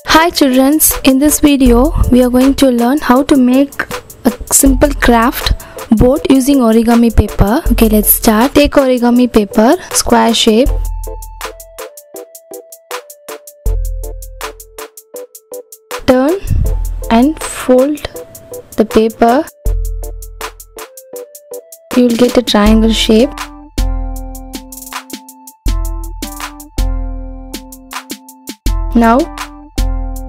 Hi children, in this video we are going to learn how to make a simple craft boat using origami paper. Okay, let's start. Take origami paper, square shape. Turn and fold the paper. You will get a triangle shape. Now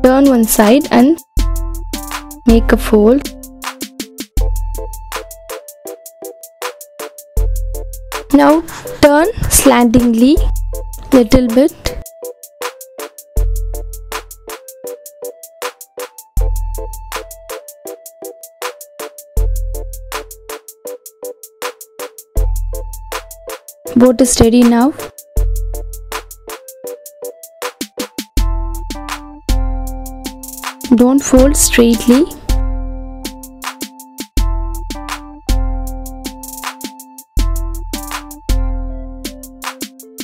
turn one side and make a fold. Now turn slantingly little bit. Boat is ready now. Don't fold straightly.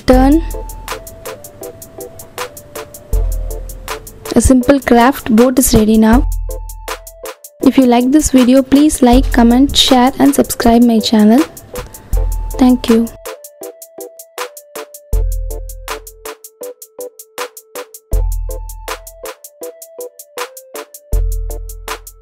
Turn. A simple craft boat is ready now. If you like this video, please like, comment, share and subscribe my channel. Thank you.